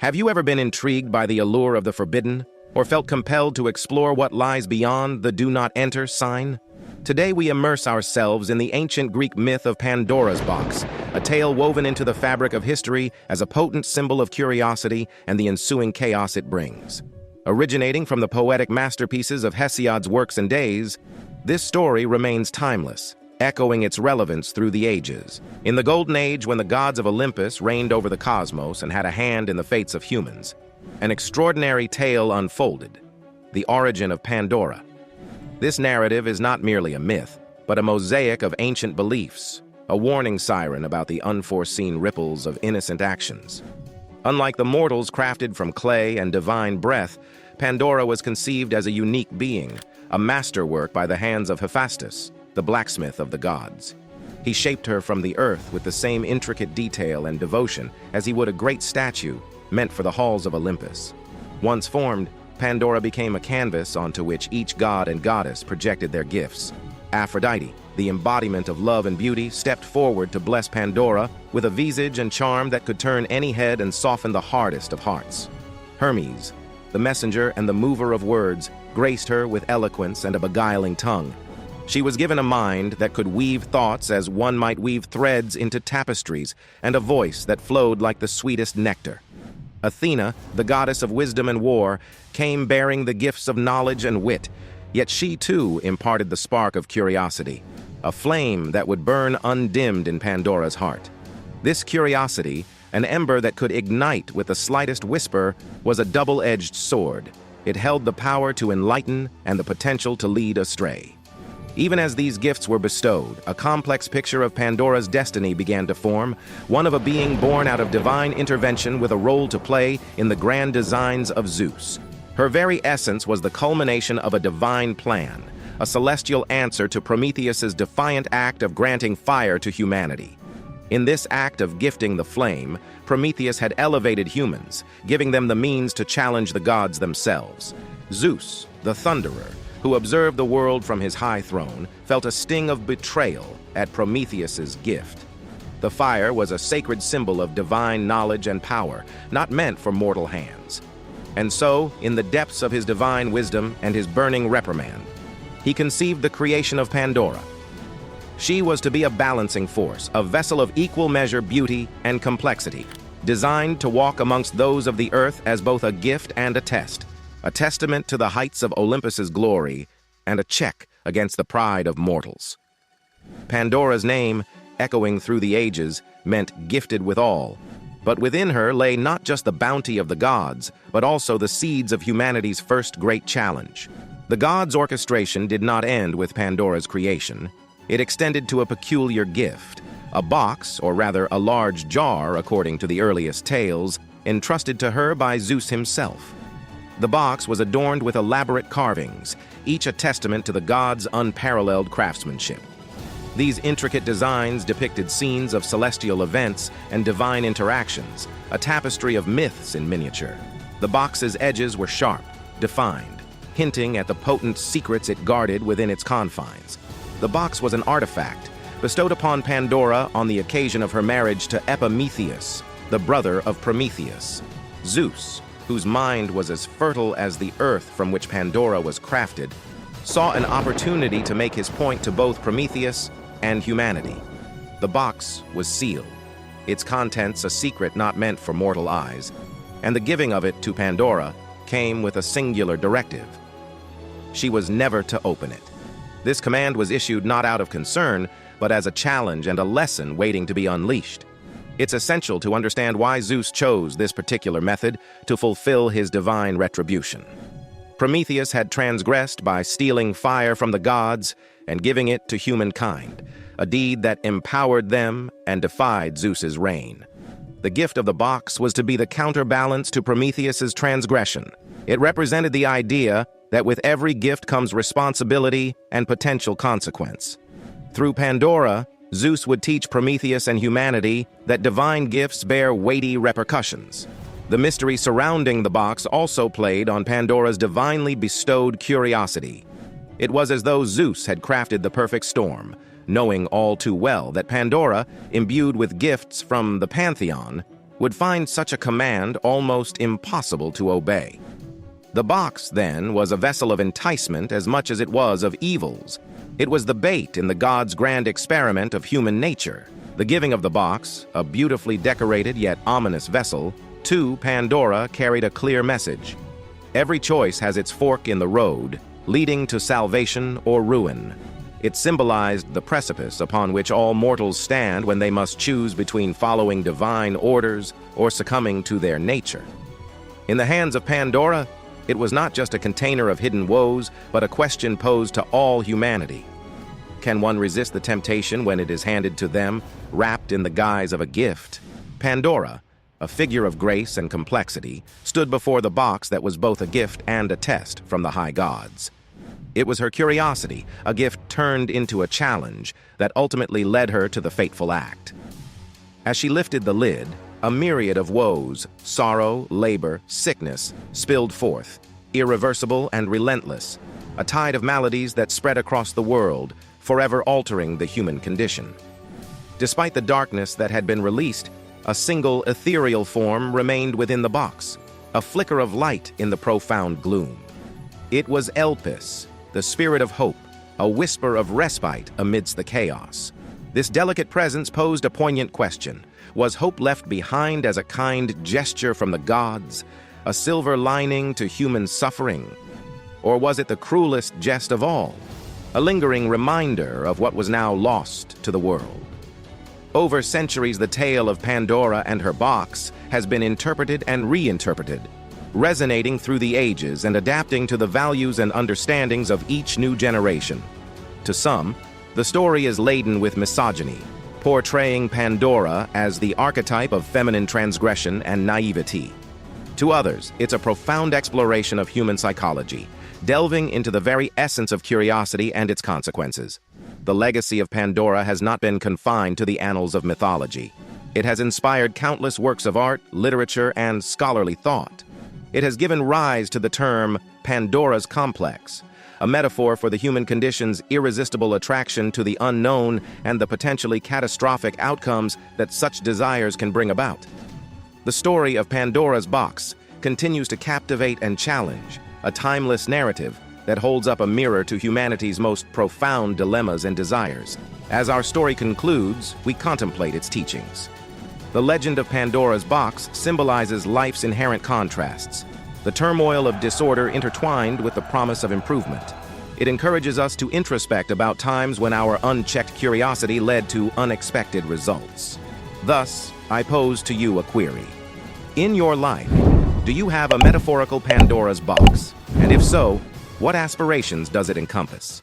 Have you ever been intrigued by the allure of the forbidden, or felt compelled to explore what lies beyond the "do not enter" sign? Today we immerse ourselves in the ancient Greek myth of Pandora's box, a tale woven into the fabric of history as a potent symbol of curiosity and the ensuing chaos it brings. Originating from the poetic masterpieces of Hesiod's works and days, this story remains timeless, echoing its relevance through the ages. In the Golden Age, when the gods of Olympus reigned over the cosmos and had a hand in the fates of humans, an extraordinary tale unfolded: the origin of Pandora. This narrative is not merely a myth, but a mosaic of ancient beliefs, a warning siren about the unforeseen ripples of innocent actions. Unlike the mortals crafted from clay and divine breath, Pandora was conceived as a unique being, a masterwork by the hands of Hephaestus, the blacksmith of the gods. He shaped her from the earth with the same intricate detail and devotion as he would a great statue meant for the halls of Olympus. Once formed, Pandora became a canvas onto which each god and goddess projected their gifts. Aphrodite, the embodiment of love and beauty, stepped forward to bless Pandora with a visage and charm that could turn any head and soften the hardest of hearts. Hermes, the messenger and the mover of words, graced her with eloquence and a beguiling tongue. She was given a mind that could weave thoughts as one might weave threads into tapestries, and a voice that flowed like the sweetest nectar. Athena, the goddess of wisdom and war, came bearing the gifts of knowledge and wit, yet she too imparted the spark of curiosity, a flame that would burn undimmed in Pandora's heart. This curiosity, an ember that could ignite with the slightest whisper, was a double-edged sword. It held the power to enlighten and the potential to lead astray. Even as these gifts were bestowed, a complex picture of Pandora's destiny began to form, one of a being born out of divine intervention with a role to play in the grand designs of Zeus. Her very essence was the culmination of a divine plan, a celestial answer to Prometheus's defiant act of granting fire to humanity. In this act of gifting the flame, Prometheus had elevated humans, giving them the means to challenge the gods themselves. Zeus, the thunderer, who observed the world from his high throne, felt a sting of betrayal at Prometheus's gift. The fire was a sacred symbol of divine knowledge and power, not meant for mortal hands. And so, in the depths of his divine wisdom and his burning reprimand, he conceived the creation of Pandora. She was to be a balancing force, a vessel of equal measure beauty and complexity, designed to walk amongst those of the earth as both a gift and a test, a testament to the heights of Olympus's glory and a check against the pride of mortals. Pandora's name, echoing through the ages, meant gifted with all, but within her lay not just the bounty of the gods, but also the seeds of humanity's first great challenge. The gods' orchestration did not end with Pandora's creation. It extended to a peculiar gift, a box, or rather a large jar, according to the earliest tales, entrusted to her by Zeus himself. The box was adorned with elaborate carvings, each a testament to the gods' unparalleled craftsmanship. These intricate designs depicted scenes of celestial events and divine interactions, a tapestry of myths in miniature. The box's edges were sharp, defined, hinting at the potent secrets it guarded within its confines. The box was an artifact, bestowed upon Pandora on the occasion of her marriage to Epimetheus, the brother of Prometheus. Zeus, whose mind was as fertile as the earth from which Pandora was crafted, saw an opportunity to make his point to both Prometheus and humanity. The box was sealed, its contents a secret not meant for mortal eyes, and the giving of it to Pandora came with a singular directive. She was never to open it. This command was issued not out of concern, but as a challenge and a lesson waiting to be unleashed. It's essential to understand why Zeus chose this particular method to fulfill his divine retribution. Prometheus had transgressed by stealing fire from the gods and giving it to humankind, a deed that empowered them and defied Zeus's reign. The gift of the box was to be the counterbalance to Prometheus's transgression. It represented the idea that with every gift comes responsibility and potential consequence. Through Pandora, Zeus would teach Prometheus and humanity that divine gifts bear weighty repercussions. The mystery surrounding the box also played on Pandora's divinely bestowed curiosity. It was as though Zeus had crafted the perfect storm, knowing all too well that Pandora, imbued with gifts from the pantheon, would find such a command almost impossible to obey. The box, then, was a vessel of enticement as much as it was of evils. It was the bait in the gods' grand experiment of human nature. The giving of the box, a beautifully decorated yet ominous vessel, to Pandora carried a clear message. Every choice has its fork in the road, leading to salvation or ruin. It symbolized the precipice upon which all mortals stand when they must choose between following divine orders or succumbing to their nature. In the hands of Pandora, it was not just a container of hidden woes, but a question posed to all humanity. Can one resist the temptation when it is handed to them, wrapped in the guise of a gift? Pandora, a figure of grace and complexity, stood before the box that was both a gift and a test from the high gods. It was her curiosity, a gift turned into a challenge, that ultimately led her to the fateful act. As she lifted the lid, a myriad of woes, sorrow, labor, sickness, spilled forth, irreversible and relentless, a tide of maladies that spread across the world, forever altering the human condition. Despite the darkness that had been released, a single ethereal form remained within the box, a flicker of light in the profound gloom. It was Elpis, the spirit of hope, a whisper of respite amidst the chaos. This delicate presence posed a poignant question. Was hope left behind as a kind gesture from the gods, a silver lining to human suffering? Or was it the cruelest jest of all, a lingering reminder of what was now lost to the world? Over centuries, the tale of Pandora and her box has been interpreted and reinterpreted, resonating through the ages and adapting to the values and understandings of each new generation. To some, the story is laden with misogyny, portraying Pandora as the archetype of feminine transgression and naivety. To others, it's a profound exploration of human psychology, delving into the very essence of curiosity and its consequences. The legacy of Pandora has not been confined to the annals of mythology. It has inspired countless works of art, literature, and scholarly thought. It has given rise to the term Pandora's complex, a metaphor for the human condition's irresistible attraction to the unknown and the potentially catastrophic outcomes that such desires can bring about. The story of Pandora's box continues to captivate and challenge, a timeless narrative that holds up a mirror to humanity's most profound dilemmas and desires. As our story concludes, we contemplate its teachings. The legend of Pandora's box symbolizes life's inherent contrasts, the turmoil of disorder intertwined with the promise of improvement. It encourages us to introspect about times when our unchecked curiosity led to unexpected results. Thus, I pose to you a query. In your life, do you have a metaphorical Pandora's box? And if so, what aspirations does it encompass?